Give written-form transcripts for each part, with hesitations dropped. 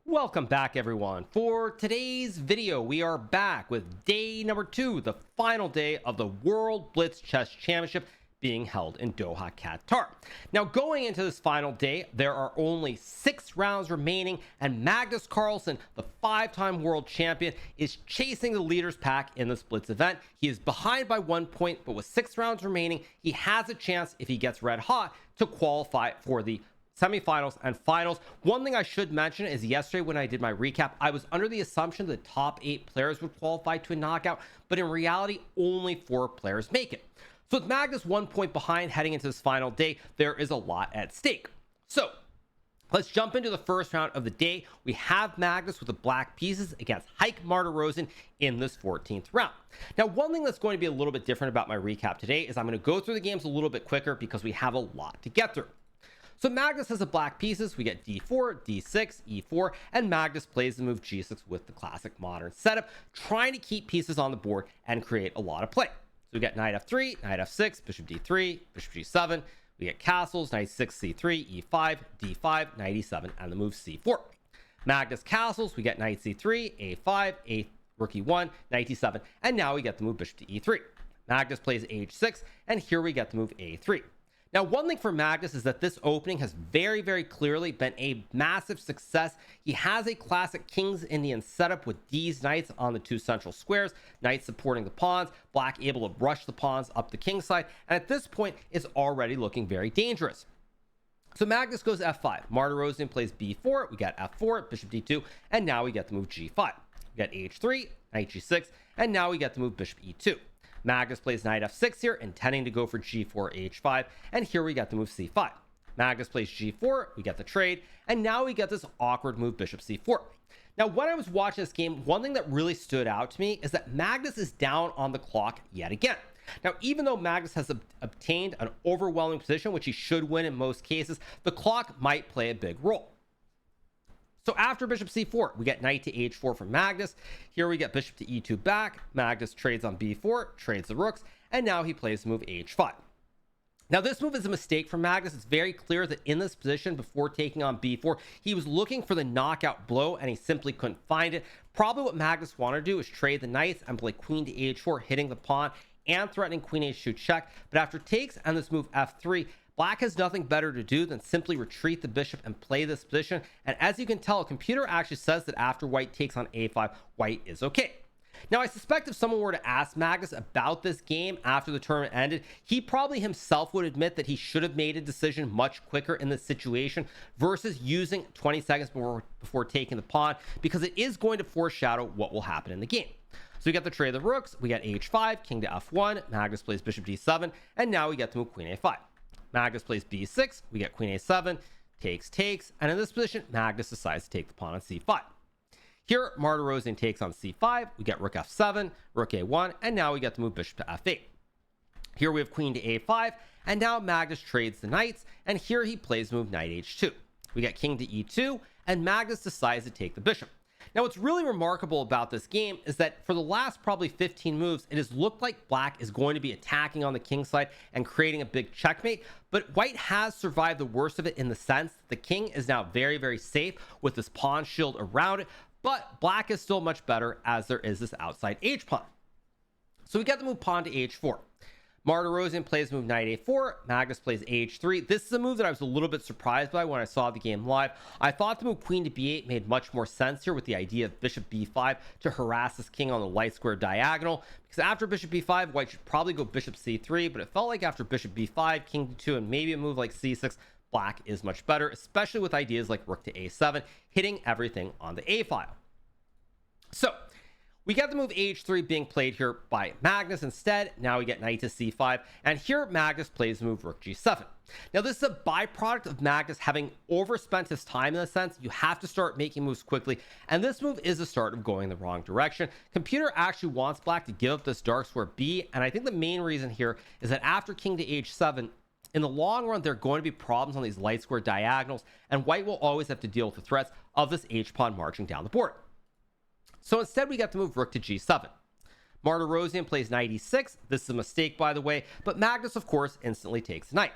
Welcome back, everyone. For today's video, we are back with day number 2, the final day of the World Blitz Chess Championship being held in Doha, Qatar. Now, going into this final day, there are only 6 rounds remaining, and Magnus Carlsen, the 5-time world champion, is chasing the leaders pack in this Blitz event. He is behind by 1 point, but with 6 rounds remaining, he has a chance, if he gets red hot, to qualify for the semifinals and finals. One thing I should mention is yesterday when I did my recap, I was under the assumption the top 8 players would qualify to a knockout, but in reality, only 4 players make it. So with Magnus 1 point behind heading into this final day, there is a lot at stake. So let's jump into the first round of the day. We have Magnus with the black pieces against Martirosyan in this 14th round. Now, one thing that's going to be a little bit different about my recap today is I'm going to go through the games a little bit quicker because we have a lot to get through. So Magnus has the black pieces. We get d4, d6, e4, and Magnus plays the move g6 with the classic modern setup, trying to keep pieces on the board and create a lot of play. So we get knight f3, knight f6, bishop d3, bishop g7. We get castles, knight 6, c3, e5, d5, knight e7, and the move c4. Magnus castles, we get knight c3, a5, rook e1, knight e7, and now we get the move bishop to e3. Magnus plays h6, and here we get the move a3. Now, one thing for Magnus is that this opening has very, very clearly been a massive success. He has a classic King's Indian setup with these knights on the 2 central squares, knights supporting the pawns, black able to rush the pawns up the king side, and at this point is already looking very dangerous. So Magnus goes f5, Martirosyan plays b4, we got f4, bishop d2, and now we get the move g5. We got h3, knight g6, and now we get the move bishop e2. Magnus plays knight f6 here, intending to go for g4, h5, and here we get the move c5. Magnus plays g4, we get the trade, and now we get this awkward move bishop c4. Now, when I was watching this game, one thing that really stood out to me is that Magnus is down on the clock yet again. Now, even though Magnus has obtained an overwhelming position, which he should win in most cases, the clock might play a big role. So after bishop c4, we get knight to h4 from Magnus. Here we get bishop to e2 back. Magnus trades on b4, trades the rooks, and now he plays the move h5. Now, this move is a mistake from Magnus. It's very clear that in this position before taking on b4, he was looking for the knockout blow and he simply couldn't find it. Probably what Magnus wanted to do is trade the knights and play queen to h4, hitting the pawn and threatening queen h2 check. But after takes and this move f3, Black has nothing better to do than simply retreat the bishop and play this position. And as you can tell, a computer actually says that after white takes on a5, white is okay. Now, I suspect if someone were to ask Magnus about this game after the tournament ended, he probably himself would admit that he should have made a decision much quicker in this situation versus using 20 seconds before taking the pawn, because it is going to foreshadow what will happen in the game. So we get the trade of the rooks, we get h5, king to f1, Magnus plays bishop d7, and now we get to move queen a5. Magnus plays b6, we get queen a7, takes, and in this position, Magnus decides to take the pawn on c5. Here, Martirosyan takes on c5, we get rook f7, rook a1, and now we get to move bishop to f8. Here we have queen to a5, and now Magnus trades the knights, and here he plays move knight h2. We get king to e2, and Magnus decides to take the bishop. Now, what's really remarkable about this game is that for the last probably 15 moves, it has looked like Black is going to be attacking on the king side and creating a big checkmate, but White has survived the worst of it in the sense that the king is now very, very safe with this pawn shield around it, but Black is still much better as there is this outside h pawn. So we get the move pawn to h4. Martirosyan plays move knight a4, Magnus plays h3. This is a move that I was a little bit surprised by when I saw the game live. I thought the move queen to b8 made much more sense here with the idea of bishop b5 to harass this king on the light square diagonal, because after bishop b5, White should probably go bishop c3, but it felt like after bishop b5, king to 2, and maybe a move like c6, Black is much better, especially with ideas like rook to a7, hitting everything on the a file. So we get the move h3 being played here by Magnus instead. Now we get knight to c5, and here Magnus plays the move rook g7. Now, this is a byproduct of Magnus having overspent his time in a sense. You have to start making moves quickly, and this move is a start of going the wrong direction. Computer actually wants Black to give up this dark square b, and I think the main reason here is that after king to h7, in the long run, there are going to be problems on these light square diagonals, and White will always have to deal with the threats of this h-pawn marching down the board. So instead, we get to move rook to g7. Martirosyan plays knight e6. This is a mistake, by the way, but Magnus, of course, instantly takes the knight.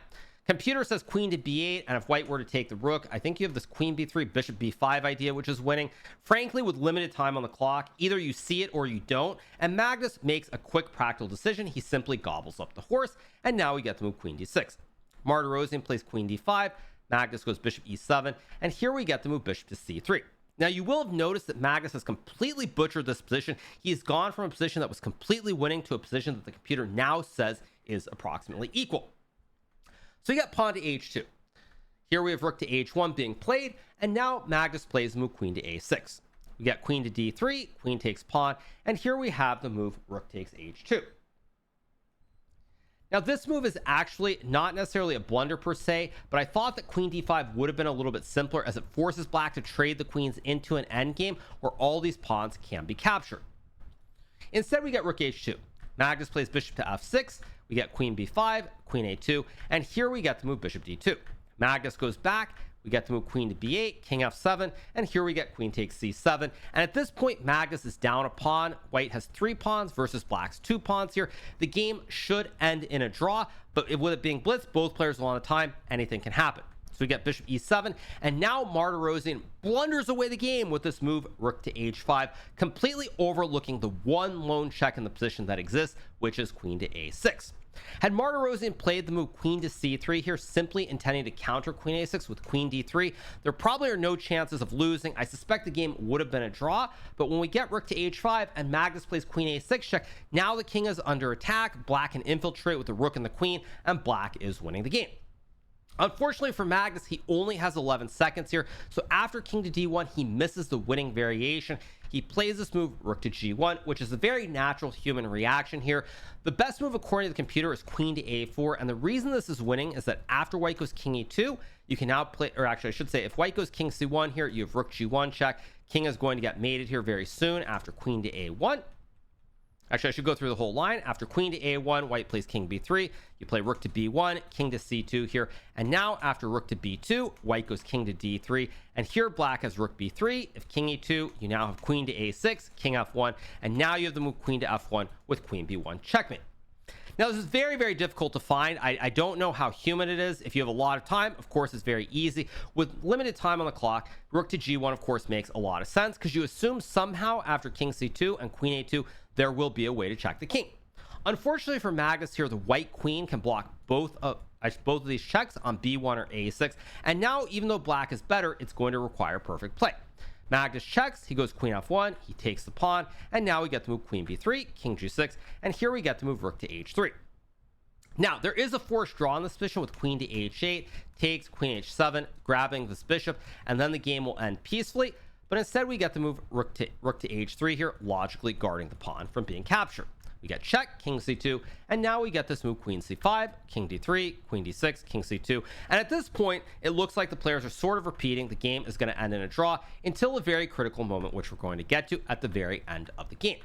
Computer says queen to b8, and if white were to take the rook, I think you have this queen b3, bishop b5 idea, which is winning. Frankly, with limited time on the clock, either you see it or you don't, and Magnus makes a quick practical decision. He simply gobbles up the horse, and now we get to move queen d6. Martirosyan plays queen d5, Magnus goes bishop e7, and here we get to move bishop to c3. Now, you will have noticed that Magnus has completely butchered this position. He's gone from a position that was completely winning to a position that the computer now says is approximately equal. So you got pawn to h2. Here we have rook to h1 being played, and now Magnus plays the move queen to a6. We got queen to d3, queen takes pawn, and here we have the move rook takes h2. Now, this move is actually not necessarily a blunder per se, but I thought that queen d5 would have been a little bit simpler, as it forces black to trade the queens into an endgame where all these pawns can be captured. Instead, we get rook h2. Magnus plays bishop to f6. We get queen b5, queen a2, and here we get to move bishop d2. Magnus goes back. We get to move queen to b8, king f7, and here we get queen takes c7. And at this point, Magnus is down a pawn. White has 3 pawns versus black's 2 pawns here. The game should end in a draw, but with it being blitz, both players will on the time. Anything can happen. So we get bishop e7, and now Martirosyan blunders away the game with this move rook to h5, completely overlooking the one lone check in the position that exists, which is queen to a6. Had Martirosyan played the move queen to c3 here, simply intending to counter queen a6 with queen d3, there probably are no chances of losing. I suspect the game would have been a draw, but when we get rook to h5 and Magnus plays queen a6 check, now the king is under attack. Black can infiltrate with the rook and the queen, and black is winning the game. Unfortunately for Magnus, he only has 11 seconds here, so after king to d1, he misses the winning variation. He plays this move rook to g1, which is a very natural human reaction here. The best move according to the computer is queen to a4, and the reason this is winning is that after white goes king e2, you can now play, or actually I should say, if white goes king c1 here, you have rook g1 check. King is going to get mated here very soon after queen to a1. Actually, I should go through the whole line. After queen to a1, white plays king b3. You play rook to b1, king to c2 here. And now after rook to b2, white goes king to d3. And here black has rook b3. If king e2, you now have queen to a6, king f1. And now you have the move queen to f1 with queen b1 checkmate. Now, this is very, very difficult to find. I don't know how human it is. If you have a lot of time, of course, it's very easy. With limited time on the clock, rook to g1, of course, makes a lot of sense because you assume somehow after king c2 and queen a2, there will be a way to check the king. Unfortunately for Magnus here, the white queen can block both of these checks on b1 or a6. And now, even though black is better, it's going to require perfect play. Magnus checks, he goes queen f1, he takes the pawn, and now we get to move queen b3, king g6, and here we get to move rook to h3. Now, there is a forced draw in this position with queen to h8, takes queen h7, grabbing this bishop, and then the game will end peacefully. But instead, we get to move rook to h3 here, logically guarding the pawn from being captured. We get check, king c2, and now we get this move queen c5, king d3, queen d6, king c2. And at this point, it looks like the players are sort of repeating. The game is going to end in a draw until a very critical moment, which we're going to get to at the very end of the game.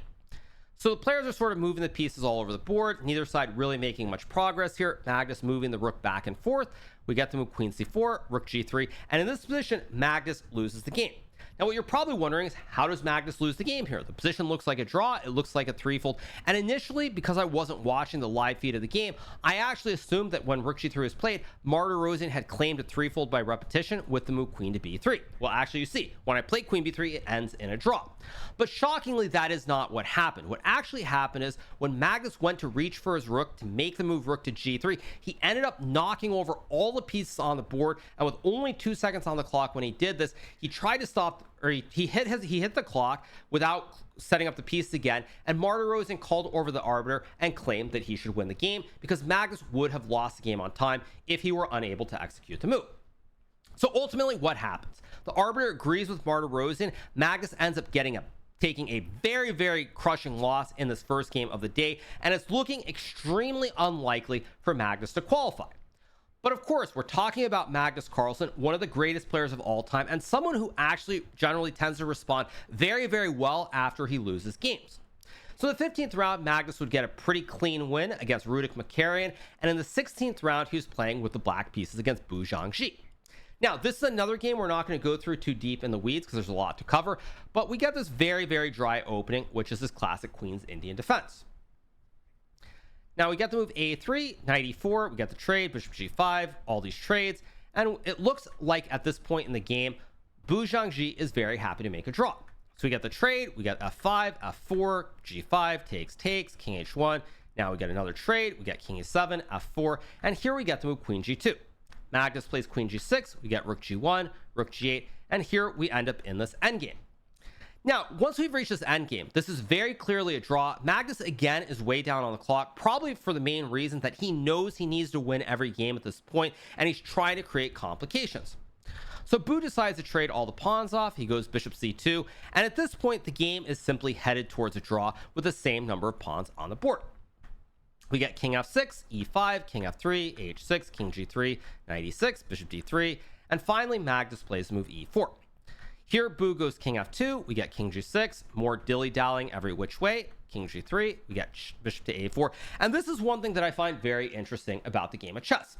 So the players are sort of moving the pieces all over the board, neither side really making much progress here. Magnus moving the rook back and forth. We get to move queen c4, rook g3, and in this position, Magnus loses the game. Now, what you're probably wondering is, how does Magnus lose the game here? The position looks like a draw. It looks like a threefold. And initially, because I wasn't watching the live feed of the game, I actually assumed that when rook g3 was played, Martirosyan had claimed a threefold by repetition with the move queen to b3. Well, actually, you see, when I play queen b3, it ends in a draw. But shockingly, that is not what happened. What actually happened is when Magnus went to reach for his rook to make the move rook to g3, he ended up knocking over all the pieces on the board. And with only 2 seconds on the clock when he did this, he tried to stop, or he hit the clock without setting up the piece again, and Martirosyan called over the arbiter and claimed that he should win the game because Magnus would have lost the game on time if he were unable to execute the move. So ultimately, what happens? The arbiter agrees with Martirosyan. Magnus ends up taking a very, very crushing loss in this first game of the day, and it's looking extremely unlikely for Magnus to qualify. But of course, we're talking about Magnus Carlsen, one of the greatest players of all time, and someone who actually generally tends to respond very, very well after he loses games. So the 15th round, Magnus would get a pretty clean win against Rudolf Makarian, and in the 16th round, he was playing with the black pieces against Bu Zhangji. Now, this is another game we're not going to go through too deep in the weeds because there's a lot to cover, but we get this very, very dry opening, which is this classic Queen's Indian defense. Now we get the move a3, knight e4, we get the trade, bishop g5, all these trades, and it looks like at this point in the game, Bu Zhangji is very happy to make a draw. So we get the trade, we get f5, f4, g5, takes, king h1. Now we get another trade, we get king e7, f4, and here we get the move queen g2. Magnus plays queen g6, we get rook g1, rook g8, and here we end up in this endgame. Now, once we've reached this endgame, this is very clearly a draw. Magnus, again, is way down on the clock, probably for the main reason that he knows he needs to win every game at this point, and he's trying to create complications. So Bu decides to trade all the pawns off. He goes bishop c2, and at this point, the game is simply headed towards a draw with the same number of pawns on the board. We get king f6, e5, king f3, h6, king g3, knight e6, bishop d3, and finally, Magnus plays the move e4. Here, Bu goes king f2, we get king g6, more dilly-dallying every which way, king g3, we get bishop to a4, and this is one thing that I find very interesting about the game of chess.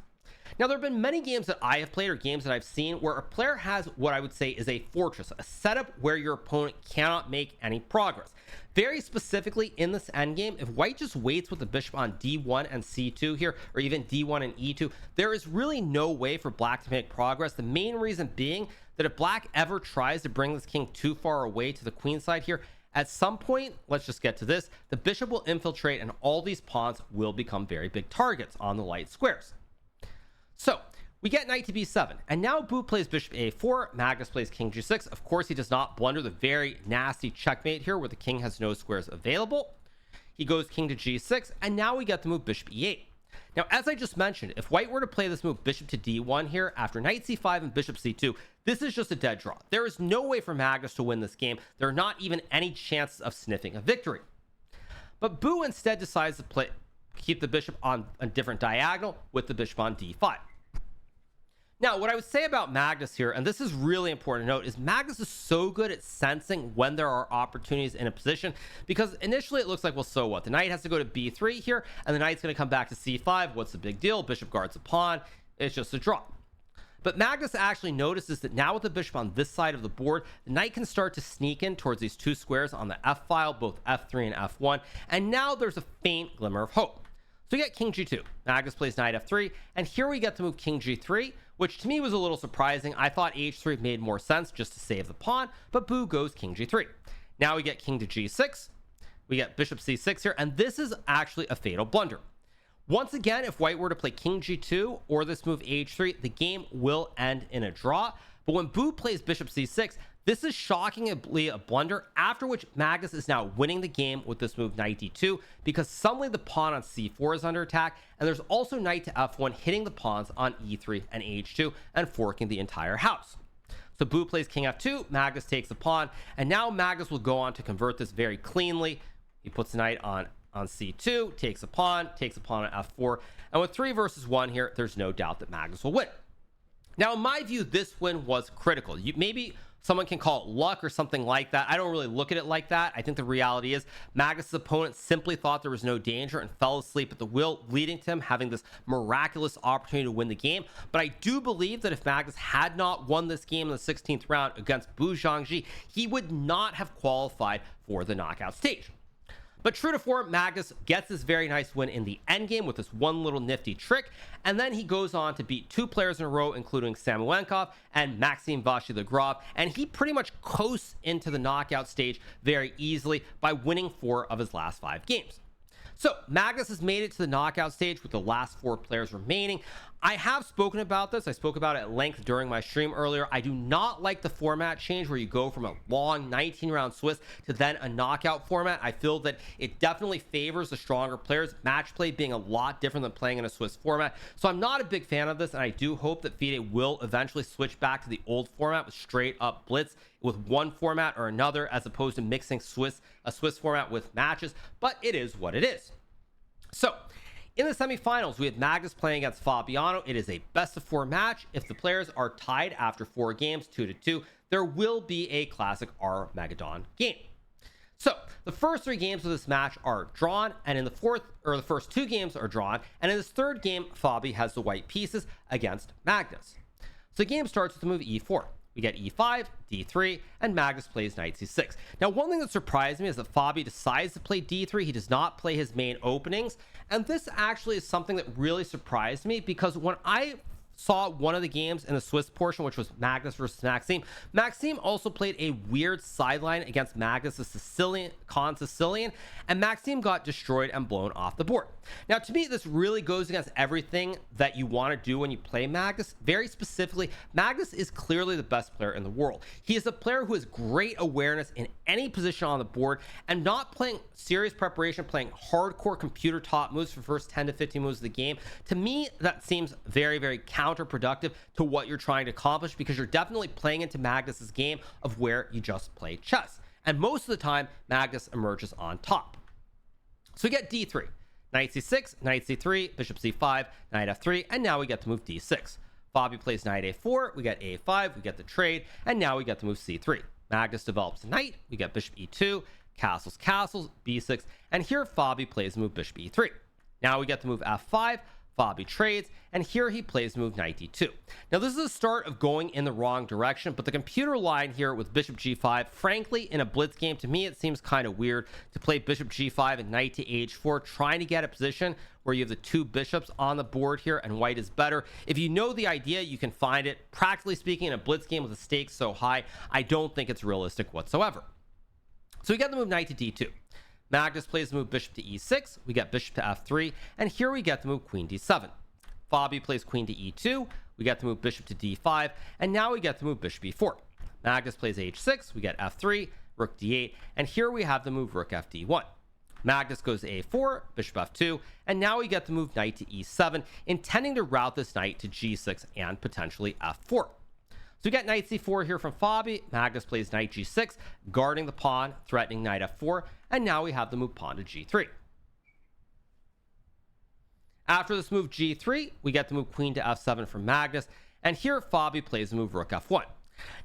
Now, there have been many games that I have played or games that I've seen where a player has what I would say is a fortress, a setup where your opponent cannot make any progress. Very specifically in this endgame, if white just waits with the bishop on d1 and c2 here, or even d1 and e2, there is really no way for black to make progress. The main reason being that if black ever tries to bring this king too far away to the queen side here, at some point, let's just get to this, the bishop will infiltrate and all these pawns will become very big targets on the light squares. So we get knight to b7, and now Bu plays bishop a4, Magnus plays king g6. Of course, he does not blunder the very nasty checkmate here where the king has no squares available. He goes king to g6, and now we get the move bishop e8. Now, as I just mentioned, if white were to play this move bishop to d1 here after knight c5 and bishop c2, this is just a dead draw. There is no way for Magnus to win this game. There are not even any chances of sniffing a victory. But Bu instead decides to keep the bishop on a different diagonal with the bishop on d5. Now, what I would say about Magnus here, and this is really important to note, is Magnus is so good at sensing when there are opportunities in a position, because initially it looks like, well, so what? The knight has to go to b3 here, and the knight's going to come back to c5. What's the big deal? Bishop guards a pawn. It's just a draw. But Magnus actually notices that now with the bishop on this side of the board, the knight can start to sneak in towards these two squares on the f file, both f3 and f1, and now there's a faint glimmer of hope. So we get king g2, Magnus plays knight f3, and here we get to move king g3, which to me was a little surprising. I thought h3 made more sense just to save the pawn, but Bu goes king g3. Now we get king to g6, we get bishop c6 here, and this is actually a fatal blunder. Once again, if white were to play king g2 or this move h3, the game will end in a draw. But when Bu plays bishop c6, this is shockingly a blunder, after which Magnus is now winning the game with this move knight d2, because suddenly the pawn on c4 is under attack, and there's also knight to f1 hitting the pawns on e3 and h2 and forking the entire house. So Bu plays king f2, Magnus takes the pawn, and now Magnus will go on to convert this very cleanly. He puts the knight on c2, takes a pawn on f4, and with 3 versus 1 here, there's no doubt that Magnus will win. Now, in my view, this win was critical. Maybe someone can call it luck or something like that. I don't really look at it like that. I think the reality is Magnus' opponent simply thought there was no danger and fell asleep at the wheel, leading to him having this miraculous opportunity to win the game. But I do believe that if Magnus had not won this game in the 16th round against Bu Zhangji, he would not have qualified for the knockout stage. But true to form, Magnus gets this very nice win in the endgame with this one little nifty trick, and then he goes on to beat 2 players in a row, including Samoenkov and Maxime Vachier-Lagrave, and he pretty much coasts into the knockout stage very easily by winning 4 of his last 5 games. So Magnus has made it to the knockout stage with the last 4 players remaining. I have spoken about this. I spoke about it at length during my stream earlier. I do not like the format change where you go from a long 19-round Swiss to then a knockout format. I feel that it definitely favors the stronger players, match play being a lot different than playing in a Swiss format. So I'm not a big fan of this, and I do hope that FIDE will eventually switch back to the old format with straight up Blitz with one format or another, as opposed to mixing a Swiss format with matches, but it is what it is. So in the semifinals, we had Magnus playing against Fabiano. It is a best of 4 match. If the players are tied after 4 games, 2-2, there will be a classic Armageddon game. So the first 3 games of this match are drawn, and in the first 2 games are drawn, and in this 3rd game, Fabi has the white pieces against Magnus. So the game starts with the move e4. we get e5, d3, and Magnus plays knight c6. Now, one thing that surprised me is that Fabi decides to play d3. He does not play his main openings, and this actually is something that really surprised me, because when I saw one of the games in the Swiss portion, which was Magnus versus Maxime, Maxime also played a weird sideline against Magnus, the Sicilian, and Maxime got destroyed and blown off the board. Now, to me, this really goes against everything that you want to do when you play Magnus. Very specifically, Magnus is clearly the best player in the world. He is a player who has great awareness in any position on the board, and not playing serious preparation, playing hardcore computer top moves for the first 10 to 15 moves of the game. To me, that seems very, very counterproductive to what you're trying to accomplish, because you're definitely playing into Magnus's game of where you just play chess. And most of the time, Magnus emerges on top. So we get d3, knight c6, knight c3, bishop c5, knight f3, and now we get to move d6. Fabi plays knight a4, we get a5, we get the trade, and now we get to move c3. Magnus develops a knight, we get bishop e2, castles, castles, b6, and here Fabi plays the move bishop e3. Now we get to move f5, Fabi trades, and here he plays move knight d2. Now, this is the start of going in the wrong direction, but the computer line here with bishop g5, frankly, in a blitz game, to me, it seems kind of weird to play bishop g5 and knight to h4, trying to get a position where you have the two bishops on the board here, and white is better. If you know the idea, you can find it. Practically speaking, in a blitz game with the stakes so high, I don't think it's realistic whatsoever. So we get the move knight to d2. Magnus plays the move bishop to e6, we get bishop to f3, and here we get the move queen d7. Fabi plays queen to e2, we get the move bishop to d5, and now we get the move bishop e4. Magnus plays h6, we get f3, rook d8, and here we have the move rook fd1. Magnus goes to a4, bishop f2, and now we get the move knight to e7, intending to route this knight to g6 and potentially f4. So we get knight c4 here from Fabi. Magnus plays knight g6, guarding the pawn, threatening knight f4, and now we have the move pawn to g3. After this move g3, we get the move queen to f7 from Magnus, and here Fabi plays the move rook f1.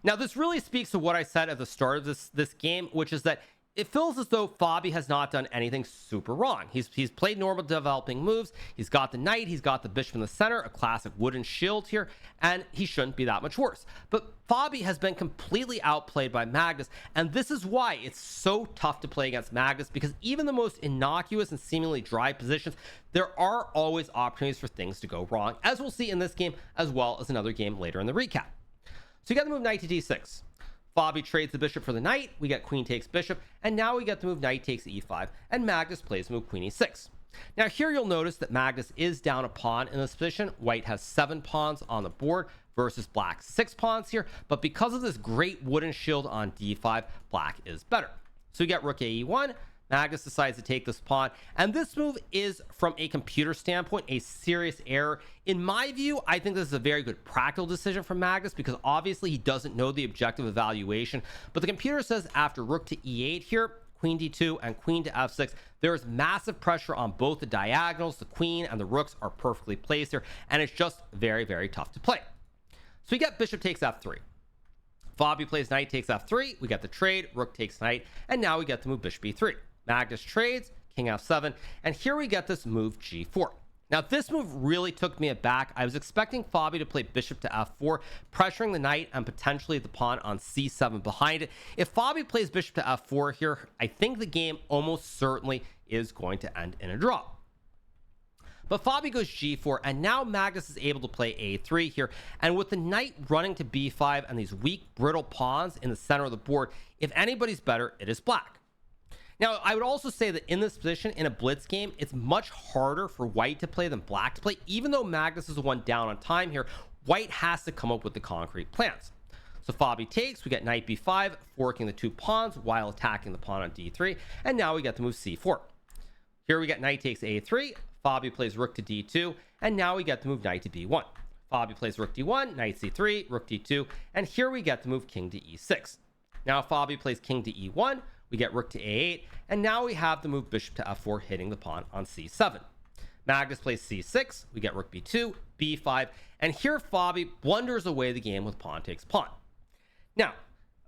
Now, this really speaks to what I said at the start of this game, which is that it feels as though Fabi has not done anything super wrong. He's played normal developing moves. He's got the knight, he's got the bishop in the center, a classic wooden shield here, and he shouldn't be that much worse. But Fabi has been completely outplayed by Magnus, and this is why it's so tough to play against Magnus, because even the most innocuous and seemingly dry positions, there are always opportunities for things to go wrong, as we'll see in this game, as well as another game later in the recap. So you got the move knight to d6. Fabi trades the bishop for the knight, we get queen takes bishop, and now we get the move knight takes e5, and Magnus plays the move queen e6. Now, here you'll notice that Magnus is down a pawn in this position. White has 7 pawns on the board versus black 6 pawns here, but because of this great wooden shield on d5, black is better. So we get rook ae1, Magnus decides to take this pawn, and this move is, from a computer standpoint, a serious error. In my view, I think this is a very good practical decision from Magnus, because obviously he doesn't know the objective evaluation, but the computer says after rook to e8 here, queen d2 and queen to f6, there is massive pressure on both the diagonals. The queen and the rooks are perfectly placed here, and it's just very, very tough to play. So we get bishop takes f3. Fabi plays knight takes f3, we get the trade, rook takes knight, and now we get the move bishop e3. Magnus trades, king f7, and here we get this move g4. Now, this move really took me aback. I was expecting Fabi to play bishop to f4, pressuring the knight and potentially the pawn on c7 behind it. If Fabi plays bishop to f4 here, I think the game almost certainly is going to end in a draw. But Fabi goes g4, and now Magnus is able to play a3 here, and with the knight running to b5 and these weak, brittle pawns in the center of the board, if anybody's better, it is black. Now, I would also say that in this position, in a blitz game, it's much harder for white to play than black to play. Even though Magnus is the one down on time here, white has to come up with the concrete plans. So Fabi takes, we get knight b5, forking the 2 pawns while attacking the pawn on d3, and now we get the move c4. Here we get knight takes a3, Fabi plays rook to d2, and now we get the move knight to b1. Fabi plays rook d1, knight c3, rook d2, and here we get the move king to e6. Now Fabi plays king to e1, we get rook to a8, and now we have the move bishop to f4, hitting the pawn on c7. Magnus plays c6, we get rook b2, b5, and here Fabi blunders away the game with pawn takes pawn. Now,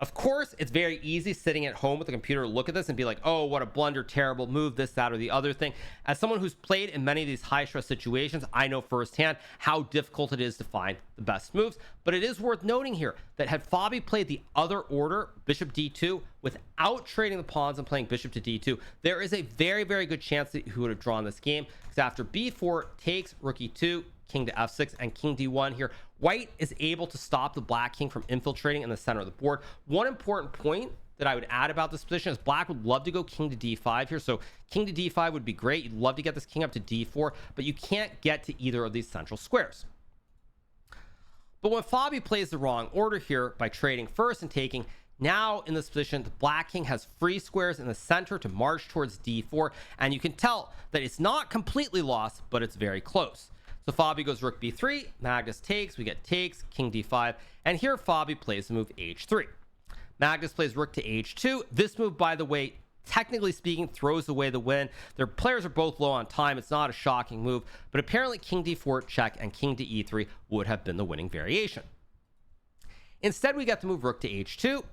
Of course, it's very easy sitting at home with a computer to look at this and be like, oh, what a blunder, terrible move, this, that, or the other thing. As someone who's played in many of these high stress situations, I know firsthand how difficult it is to find the best moves. But it is worth noting here that had Fabi played the other order, bishop d2, without trading the pawns and playing bishop to d2, there is a very, very good chance that he would have drawn this game, because after b4 takes rook e2, king to f6, and king d1 here, white is able to stop the black king from infiltrating in the center of the board. One important point that I would add about this position is black would love to go king to d5 here. So king to d5 would be great. You'd love to get this king up to d4, but you can't get to either of these central squares. But when Fabi plays the wrong order here by trading first and taking, now in this position, the black king has free squares in the center to march towards d4, and you can tell that it's not completely lost, but it's very close. So Fabi goes rook b3, Magnus takes, we get takes, king d5, and here Fabi plays the move h3. Magnus plays rook to h2. This move, by the way, technically speaking, throws away the win. Their players are both low on time. It's not a shocking move, but apparently king d4 check and king to e3 would have been the winning variation. Instead, we get the move rook to h2.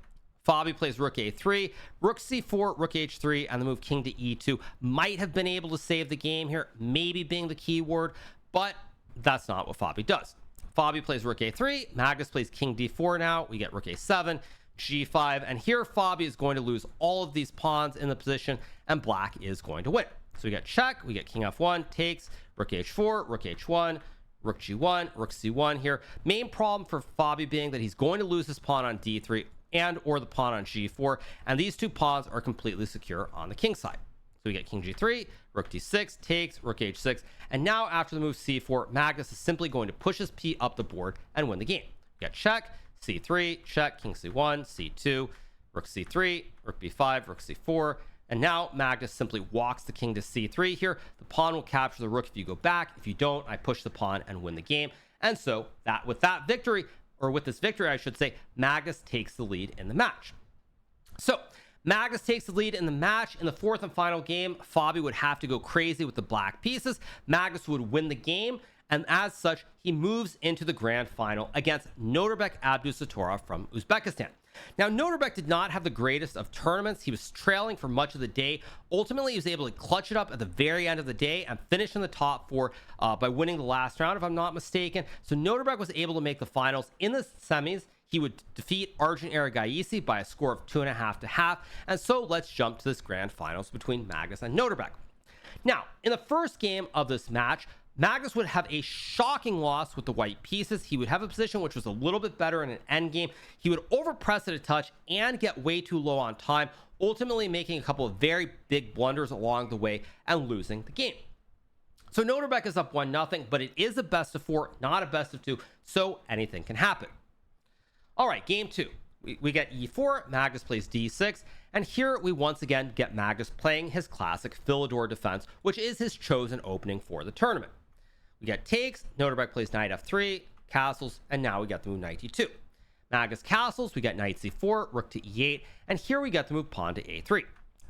Fabi plays rook a3, rook c4, rook h3, and the move king to e2 might have been able to save the game here, maybe being the key word, but that's not what Fabi does. Fabi plays rook a3, Magnus plays king d4 now, we get rook a7, g5, and here Fabi is going to lose all of these pawns in the position, and black is going to win. So we get check, we get king f1, takes, rook h4, rook h1, rook g1, rook c1 here. Main problem for Fabi being that he's going to lose his pawn on d3 and or the pawn on g4, and these two pawns are completely secure on the king side. So we get king g3, rook d6, takes, rook h6, and now after the move c4, Magnus is simply going to push his p up the board and win the game. We get check, c3, check, king c1, c2, rook c3, rook b5, rook c4, and now Magnus simply walks the king to c3 here. The pawn will capture the rook if you go back. If you don't, I push the pawn and win the game. And so that with this victory, I should say, Magnus takes the lead in the match. So Magnus takes the lead in the match. In the fourth and final game, Fabi would have to go crazy with the black pieces. Magnus would win the game, and as such, he moves into the grand final against Nodirbek Abdusattorov from Uzbekistan. Now, Nodirbek did not have the greatest of tournaments. He was trailing for much of the day. Ultimately, he was able to clutch it up at the very end of the day and finish in the top four by winning the last round, if I'm not mistaken. So Nodirbek was able to make the finals. In the semis, he would defeat Arjun by a score of 2.5 to half. And so let's jump to this grand finals between Magnus and Nodirbek. Now, in the first game of this match, Magnus would have a shocking loss with the white pieces. He would have a position which was a little bit better in an endgame. He would overpress it a touch and get way too low on time, ultimately making a couple of very big blunders along the way and losing the game. So Nodirbek is up 1-0, but it is a best of 4, not a best of 2, so anything can happen. All right, game 2. We get e4, Magnus plays d6, and here we once again get Magnus playing his classic Philidor defense, which is his chosen opening for the tournament. We get takes, Nodirbek plays knight f3, castles, and now we get the move knight e2. Magnus castles, we get knight c4, rook to e8, and here we get the move pawn to a3.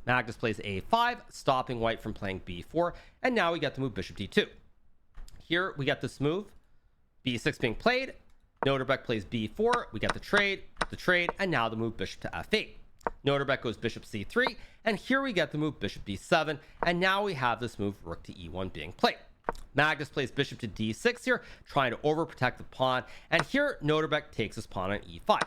Magnus plays a5, stopping white from playing b4, and now we get the move bishop d2. Here we get this move, b6 being played, Nodirbek plays b4, we get the trade, and now the move bishop to f8. Nodirbek goes bishop c3, and here we get the move bishop b7, and now we have this move rook to e1 being played. Magnus plays bishop to d6 here, trying to overprotect the pawn, and here Nodirbek takes his pawn on e5.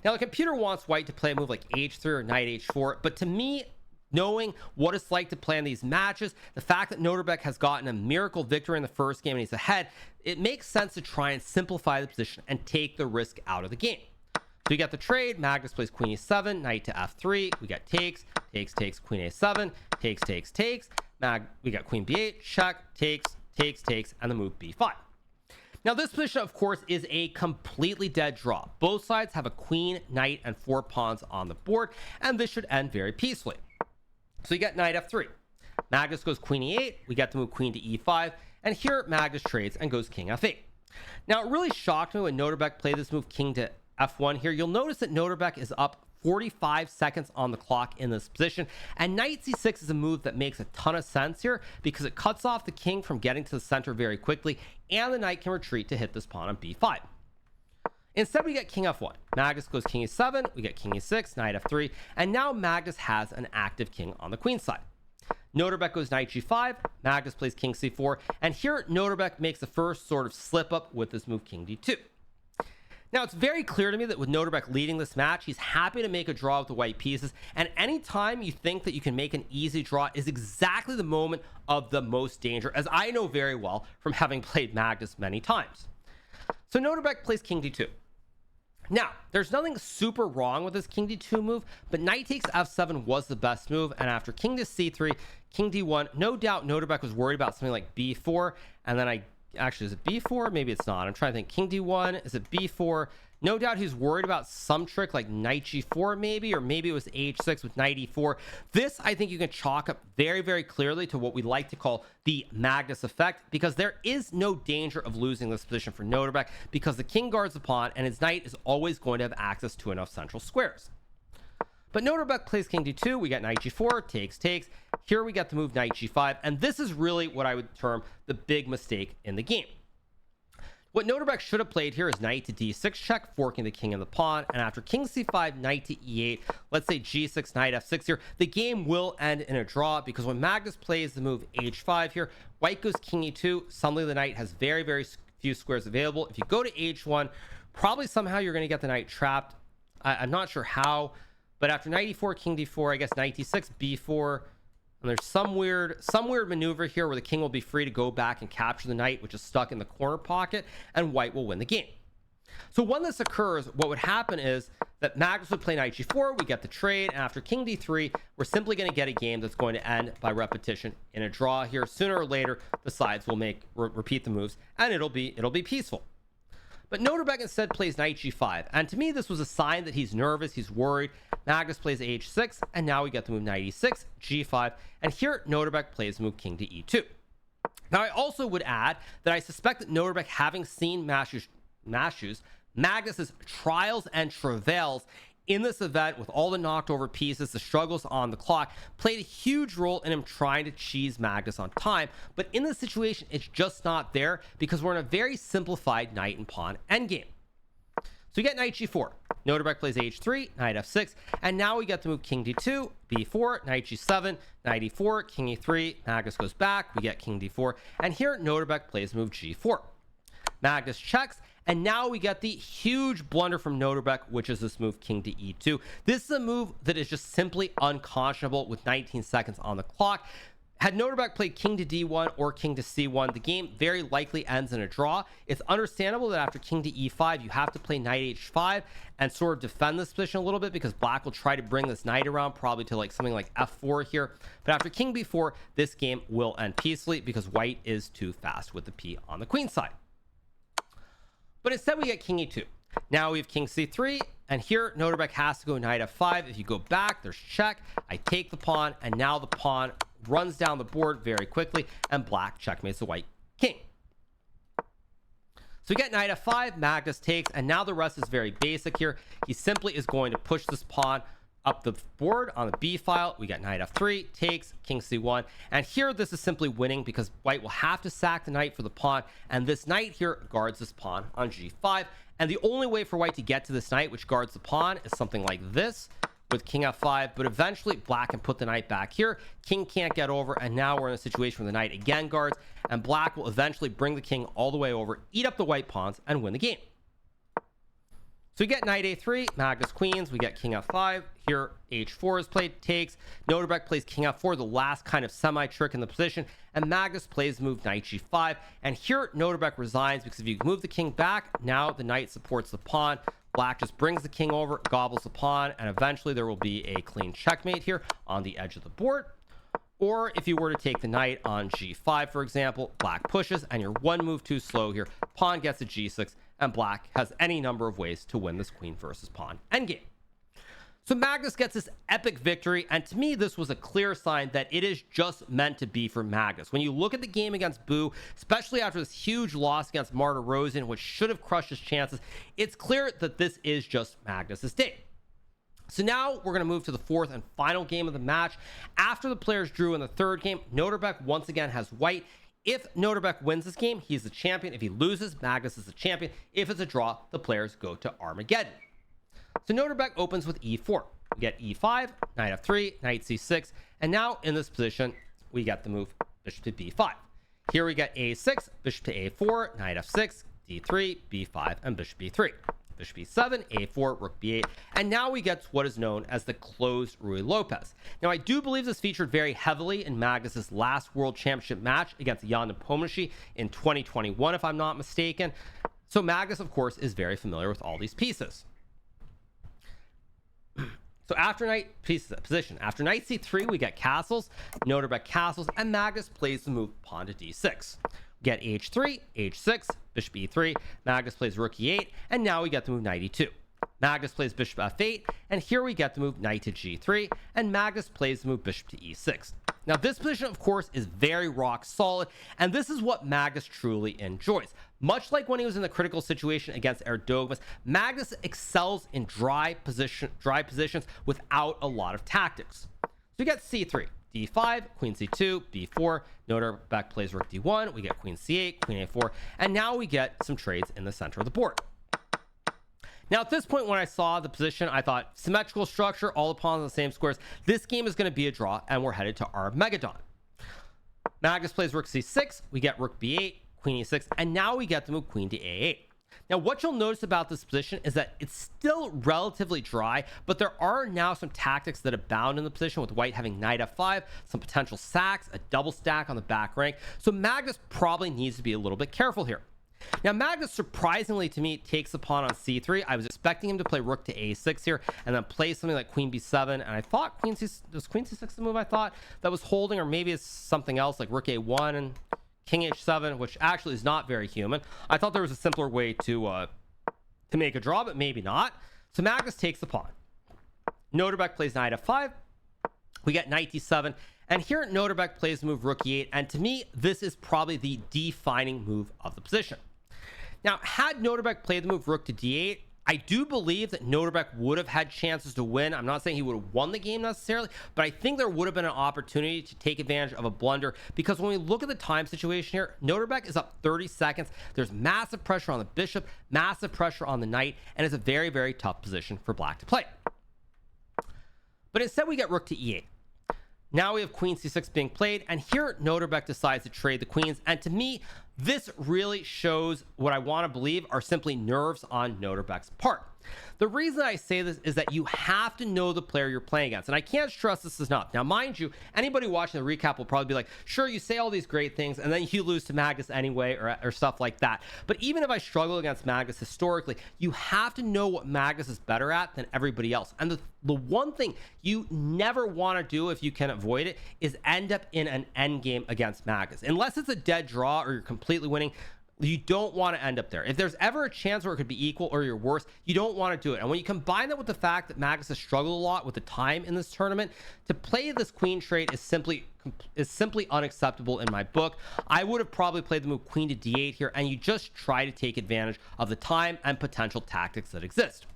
Now the computer wants white to play a move like h3 or knight h4, but to me, knowing what it's like to play in these matches, the fact that Nodirbek has gotten a miracle victory in the first game and he's ahead, it makes sense to try and simplify the position and take the risk out of the game. So we get the trade, Magnus plays queen e7, knight to f3, we get takes, queen a7, takes, we got queen b8, check, takes, and the move b5. Now this position, of course, is a completely dead draw. Both sides have a queen, knight, and 4 pawns on the board, and this should end very peacefully. So you get knight f3. Magnus goes queen e8, we get the move queen to e5, and here Magnus trades and goes king f8. Now it really shocked me when Nodirbek played this move king to f1 here. You'll notice that Nodirbek is up 45 seconds on the clock in this position, and knight c6 is a move that makes a ton of sense here because it cuts off the king from getting to the center very quickly, and the knight can retreat to hit this pawn on b5. Instead, we get king f1. Magnus goes king e7, we get king e6, knight f3, and now Magnus has an active king on the queen side. Nodirbek goes knight g5, Magnus plays king c4, and here Nodirbek makes the first sort of slip up with this move king d2. Now, it's very clear to me that with Nodirbek leading this match, he's happy to make a draw with the white pieces, and anytime you think that you can make an easy draw is exactly the moment of the most danger, as I know very well from having played Magnus many times. So Nodirbek plays king d2. Now, there's nothing super wrong with this king d2 move, but knight takes f7 was the best move, and after king to c3, king d1, no doubt Nodirbek was worried about something like b4, and then actually, is it b4? Maybe it's not. I'm trying to think. King d1, is it b4? No doubt he's worried about some trick like knight g4 maybe, or maybe it was h6 with knight e4. This, I think you can chalk up very, very clearly to what we like to call the Magnus effect, because there is no danger of losing this position for Nodirbek because the king guards the pawn and his knight is always going to have access to enough central squares. But Nodirbek plays king d2, we get knight g4, takes. Here we get the move knight g5, and this is really what I would term the big mistake in the game. What Nodirbek should have played here is knight to d6 check, forking the king and the pawn, and after king c5, knight to e8, let's say g6, knight f6 here, the game will end in a draw, because when Magnus plays the move h5 here, white goes king e2, suddenly the knight has very, very few squares available. If you go to h1, probably somehow you're going to get the knight trapped. I'm not sure how, but after knight e4, king d4, I guess knight d6, b4, and there's some weird maneuver here where the king will be free to go back and capture the knight, which is stuck in the corner pocket, and white will win the game. So when this occurs, what would happen is that Magnus would play knight g4, we get the trade, and after king d3, we're simply going to get a game that's going to end by repetition in a draw here. Sooner or later, the sides will repeat the moves, and it'll be peaceful. But Nodirbek instead plays knight g5, and to me this was a sign that he's nervous, he's worried. Magnus plays h6, and now we get the move knight e6, g5, and here Nodirbek plays the move king to e2. Now I also would add that I suspect that Nodirbek, having seen Magnus's trials and travails in this event with all the knocked over pieces, the struggles on the clock, played a huge role in him trying to cheese Magnus on time. But in this situation, it's just not there because we're in a very simplified knight and pawn endgame. So we get knight g4. Nodirbek plays h3, knight f6, and now we get the move king d2, b4, knight g7, knight e4, king e3, Magnus goes back, we get king d4, and here Nodirbek plays move g4. Magnus checks, and now we get the huge blunder from Nodirbek, which is this move king to e2. This is a move that is just simply unconscionable with 19 seconds on the clock. Had Nodirbek played king to d1 or king to c1, the game very likely ends in a draw. It's understandable that after king to e5, you have to play knight h5 and sort of defend this position a little bit, because black will try to bring this knight around probably to like something like f4 here. But after king b4, this game will end peacefully because white is too fast with the p on the queen side. But instead we get king e2. Now we have king c3, and here Nodirbek has to go knight f5. If you go back, there's check. I take the pawn, and now the pawn runs down the board very quickly, and black checkmates the white king. So we get knight f5, Magnus takes, and now the rest is very basic here. He simply is going to push this pawn up the board on the b file. We get knight f3, takes, king c1, and here this is simply winning because white will have to sack the knight for the pawn, and this knight here guards this pawn on g5, and the only way for white to get to this knight which guards the pawn is something like this with king f5, but eventually black can put the knight back here. King can't get over, and now we're in a situation where the knight again guards, and black will eventually bring the king all the way over, eat up the white pawns, and win the game. So we get knight a3, Magnus queens, we get king f5, here h4 is played, takes, Nodirbek plays king f4, the last kind of semi-trick in the position, and Magnus plays the move knight g5, and here Nodirbek resigns because if you move the king back, now the knight supports the pawn, black just brings the king over, gobbles the pawn, and eventually there will be a clean checkmate here on the edge of the board. Or if you were to take the knight on g5, for example, black pushes, and you're one move too slow here, pawn gets a g6, and black has any number of ways to win this queen versus pawn endgame. So Magnus gets this epic victory, and to me this was a clear sign that it is just meant to be for Magnus. When you look at the game against Boo, especially after this huge loss against Martirosyan, which should have crushed his chances, it's clear that this is just Magnus's day. So now we're going to move to the fourth and final game of the match. After the players drew in the third game, Nodirbek once again has white If Nodirbek wins this game, he's the champion. If he loses, Magnus is the champion. If it's a draw, the players go to Armageddon. So Nodirbek opens with e4. We get e5, knight f3, knight c6, and now in this position, we get the move bishop to b5. Here we get a6, bishop to a4, knight f6, d3, b5, and bishop b3. Bishop b7, a4, rook b8, and now we get what is known as the closed Ruy Lopez. Now, I do believe this featured very heavily in Magnus's last World Championship match against Jan Nepomniachtchi in 2021, if I'm not mistaken. So Magnus, of course, is very familiar with all these pieces. So after knight position, after knight c3, we get castles, Nodirbek castles, and Magnus plays the move pawn to d6. We get h3, h6, bishop e3, Magnus plays rook e8, and now we get the move knight e2. Magnus plays bishop f8, and here we get the move knight to g3, and Magnus plays the move bishop to e6. Now this position, of course, is very rock solid, and this is what Magnus truly enjoys. Much like when he was in the critical situation against Erdogmas, Magnus excels in dry positions without a lot of tactics. So we get c3, d5, queen c2, b4, Nodirbek plays rook d1, we get queen c8, queen a4, and now we get some trades in the center of the board. Now, at this point, when I saw the position, I thought symmetrical structure, all the pawns on the same squares. This game is going to be a draw, and we're headed to Armageddon. Magnus plays rook c6. We get rook b8, queen e6, and now we get the move queen to a8. Now, what you'll notice about this position is that it's still relatively dry, but there are now some tactics that abound in the position, with white having knight f5, some potential sacks, a double stack on the back rank. So Magnus probably needs to be a little bit careful here. Now, Magnus, surprisingly to me, takes the pawn on c3. I was expecting him to play rook to a6 here and then play something like queen b7. And I thought queen c6 the move I thought that was holding, or maybe it's something else like rook a1 and king h7, which actually is not very human. I thought there was a simpler way to make a draw, but maybe not. So Magnus takes the pawn. Nodirbek plays knight f5. We get knight d7. And here Nodirbek plays the move rook e8. And to me, this is probably the defining move of the position. Now, had Nodirbek played the move rook to d8, I do believe that Nodirbek would have had chances to win. I'm not saying he would have won the game necessarily, but I think there would have been an opportunity to take advantage of a blunder, because when we look at the time situation here, Nodirbek is up 30 seconds. There's massive pressure on the bishop, massive pressure on the knight, and it's a very, very tough position for black to play. But instead we get rook to e8. Now we have queen c6 being played, and here Nodirbek decides to trade the queens. And to me, this really shows what I want to believe are simply nerves on Nodirbek's part. The reason I say this is that you have to know the player you're playing against, and I can't stress this enough. Now, mind you, anybody watching the recap will probably be like, sure, you say all these great things, and then you lose to Magnus anyway, or stuff like that. But even if I struggle against Magnus historically, you have to know what Magnus is better at than everybody else. And the one thing you never want to do, if you can avoid it, is end up in an end game against Magnus. Unless it's a dead draw or you're completely winning, you don't want to end up there. If there's ever a chance where it could be equal or you're worse, you don't want to do it. And when you combine that with the fact that Magnus has struggled a lot with the time in this tournament, to play this queen trade is simply unacceptable in my book. I would have probably played the move queen to d8 here, and you just try to take advantage of the time and potential tactics that exist.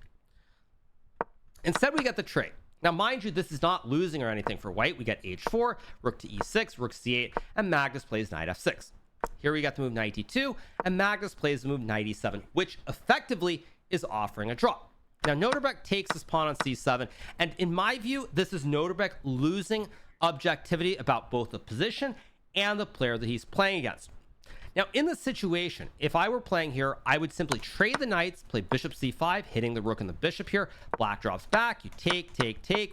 Instead, we get the trade. Now, mind you, this is not losing or anything for white. We get h4, rook to e6, rook c8, and Magnus plays knight f6. Here we got the move knight e2, and Magnus plays the move knight e7, which effectively is offering a draw. Now, Nodirbek takes his pawn on c7, and in my view, this is Nodirbek losing objectivity about both the position and the player that he's playing against. Now, in this situation, if I were playing here, I would simply trade the knights, play bishop c5, hitting the rook and the bishop here. Black drops back, you take,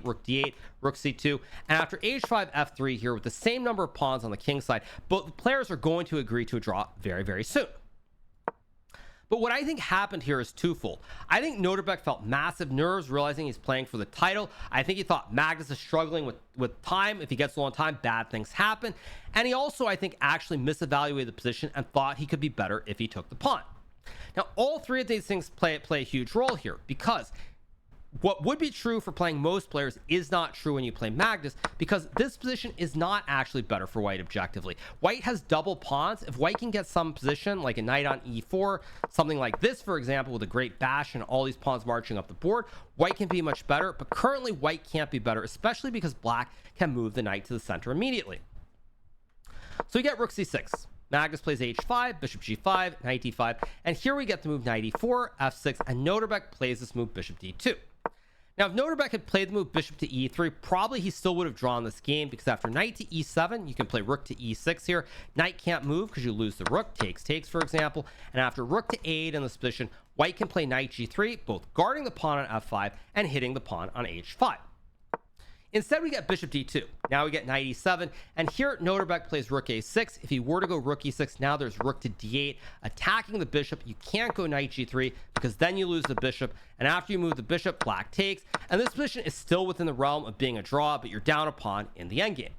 rook d8, rook c2, and after h5, f3 here with the same number of pawns on the king side, both players are going to agree to a draw very, very soon. But what I think happened here is twofold. I think Nodirbek felt massive nerves realizing he's playing for the title. I think he thought Magnus is struggling with time. If he gets low on time, bad things happen. And he also, I think, actually misevaluated the position and thought he could be better if he took the pawn. Now, all three of these things play a huge role here, because what would be true for playing most players is not true when you play Magnus, because this position is not actually better for white objectively. White has double pawns. If white can get some position like a knight on e4, something like this, for example, with a great bash and all these pawns marching up the board, white can be much better. But currently white can't be better, especially because black can move the knight to the center immediately. So we get rook c6. Magnus plays h5, bishop g5, knight d5, and here we get the move knight e4, f6, and Nodirbek plays this move bishop d2. Now, if Nodirbek had played the move bishop to e3, probably he still would have drawn this game, because after knight to e7, you can play rook to e6 here. Knight can't move because you lose the rook, takes, for example. And after rook to a8 in this position, white can play knight g3, both guarding the pawn on f5 and hitting the pawn on h5. Instead, we get bishop d2. Now we get knight e7, and here Nodirbek plays rook a6. If he were to go rook e6, now there's rook to d8, attacking the bishop. You can't go knight g3 because then you lose the bishop, and after you move the bishop, black takes, and this position is still within the realm of being a draw, but you're down a pawn in the endgame.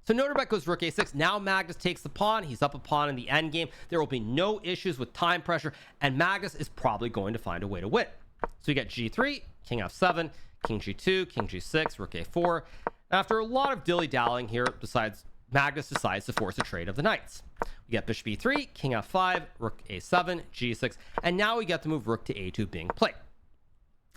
So Nodirbek goes rook a6. Now Magnus takes the pawn. He's up a pawn in the endgame. There will be no issues with time pressure, and Magnus is probably going to find a way to win. So we get g3, king f7, king g2, king g6, rook a4. After a lot of dilly-dallying here, Magnus decides to force a trade of the knights. We get bishop e3, king f5, rook a7, g6, and now we get the move rook to a2 being played.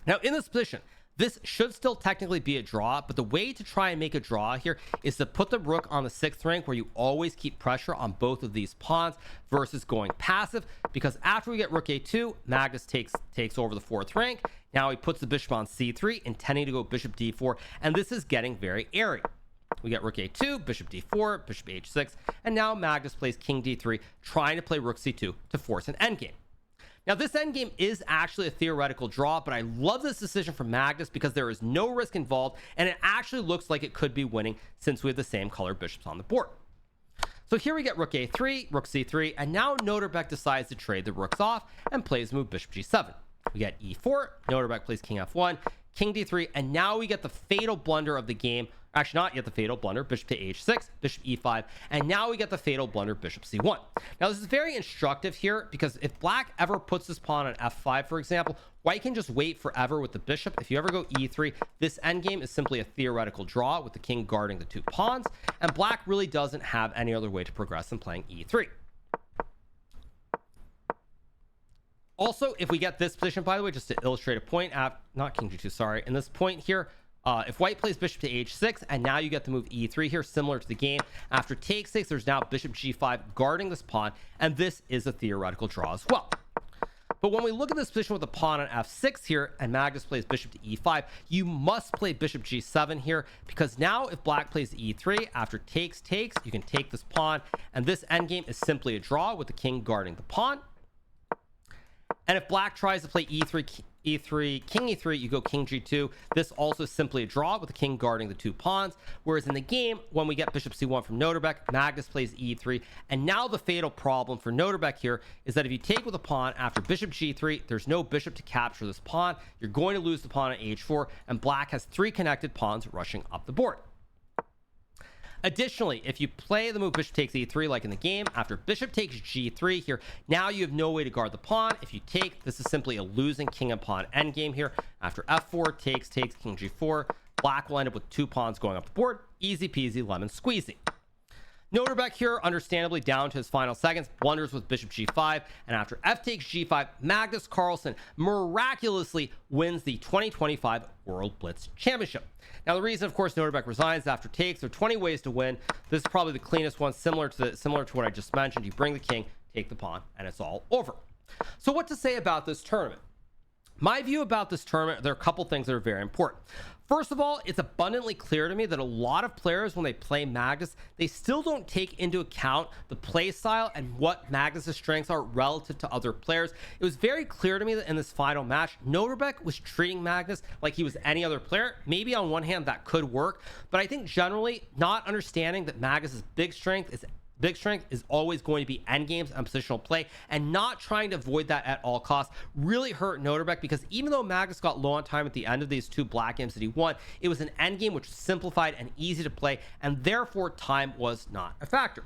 Now in this position, this should still technically be a draw, but the way to try and make a draw here is to put the rook on the 6th rank, where you always keep pressure on both of these pawns, versus going passive, because after we get rook a2, Magnus takes over the 4th rank. Now he puts the bishop on c3, intending to go bishop d4, and this is getting very airy. We get rook a2, bishop d4, bishop h6, and now Magnus plays king d3, trying to play rook c2 to force an endgame. Now, this endgame is actually a theoretical draw, but I love this decision from Magnus because there is no risk involved, and it actually looks like it could be winning since we have the same color bishops on the board. So here we get rook a3, rook c3, and now Nodirbek decides to trade the rooks off and plays the move bishop g7. We get e4, Nodirbek plays king f1, king d3, and now we get the fatal blunder of the game. Actually, not yet the fatal blunder, bishop to h6, bishop e5, and now we get the fatal blunder, bishop c1. Now, this is very instructive here, because if black ever puts this pawn on f5, for example, white can just wait forever with the bishop. If you ever go e3, this endgame is simply a theoretical draw with the king guarding the 2 pawns, and black really doesn't have any other way to progress than playing e3. Also, if we get this position, by the way, just to illustrate a point, not king g2, sorry, in this point here, if white plays bishop to h6, and now you get the move e3 here, similar to the game. After take 6, there's now bishop g5 guarding this pawn, and this is a theoretical draw as well. But when we look at this position with the pawn on f6 here, and Magnus plays bishop to e5, you must play bishop g7 here, because now if black plays e3, after takes, you can take this pawn, and this endgame is simply a draw with the king guarding the pawn. And if black tries to play e3, king e3, you go king g2. This also is simply a draw with the king guarding the 2 pawns. Whereas in the game, when we get bishop c1 from Nodirbek, Magnus plays e3. And now the fatal problem for Nodirbek here is that if you take with a pawn after bishop g3, there's no bishop to capture this pawn. You're going to lose the pawn on h4, and black has 3 connected pawns rushing up the board. Additionally, if you play the move bishop takes e3 like in the game, after bishop takes g3 here, now you have no way to guard the pawn. If you take, this is simply a losing king and pawn endgame here. After f4, takes, king g4, black will end up with 2 pawns going up the board. Easy peasy lemon squeezy. Nodirbek here, understandably down to his final seconds, blunders with bishop g5, and after f takes g5, Magnus Carlsen miraculously wins the 2025 World Blitz Championship. Now, the reason, of course, Nodirbek resigns after takes, there are 20 ways to win. This is probably the cleanest one, similar to what I just mentioned. You bring the king, take the pawn, and it's all over. So what to say about this tournament? My view about this tournament, there are a couple things that are very important. First of all, it's abundantly clear to me that a lot of players, when they play Magnus, they still don't take into account the play style and what Magnus's strengths are relative to other players. It was very clear to me that in this final match, Nodirbek was treating Magnus like he was any other player. Maybe on one hand that could work, but I think generally not understanding that Magnus's big strength is always going to be endgames and positional play, and not trying to avoid that at all costs really hurt Nodirbek, because even though Magnus got low on time at the end of these 2 black games that he won, it was an endgame which was simplified and easy to play, and therefore time was not a factor.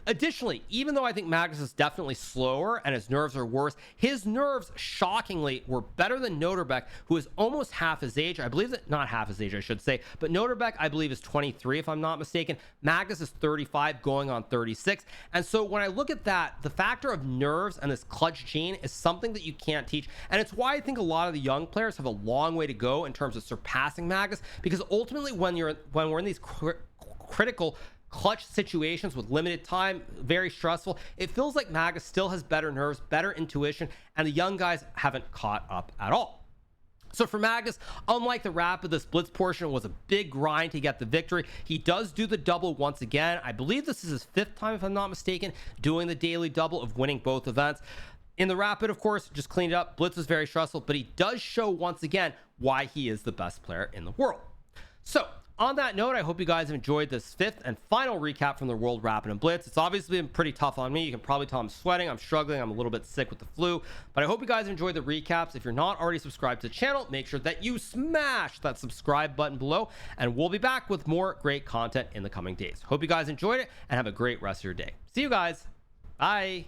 Additionally, even though I think Magnus is definitely slower and his nerves are worse, his nerves, shockingly, were better than Nodirbek, who is almost half his age. I believe that, not half his age, I should say, but Nodirbek, I believe, is 23, if I'm not mistaken. Magnus is 35, going on 36. And so when I look at that, the factor of nerves and this clutch gene is something that you can't teach. And it's why I think a lot of the young players have a long way to go in terms of surpassing Magnus, because ultimately when we're in these critical clutch situations with limited time, very stressful. It feels like Magnus still has better nerves, better intuition, and the young guys haven't caught up at all. So for Magnus, unlike the rapid, this Blitz portion was a big grind to get the victory. He does do the double once again. I believe this is his 5th time, if I'm not mistaken, doing the daily double of winning both events. In the rapid, of course, just cleaned it up. Blitz was very stressful, but he does show once again why he is the best player in the world. So on that note, I hope you guys have enjoyed this 5th and final recap from the World Rapid and Blitz. It's obviously been pretty tough on me. You can probably tell I'm sweating, I'm struggling, I'm a little bit sick with the flu, but I hope you guys enjoyed the recaps. If you're not already subscribed to the channel, make sure that you smash that subscribe button below, and we'll be back with more great content in the coming days. Hope you guys enjoyed it and have a great rest of your day. See you guys. Bye.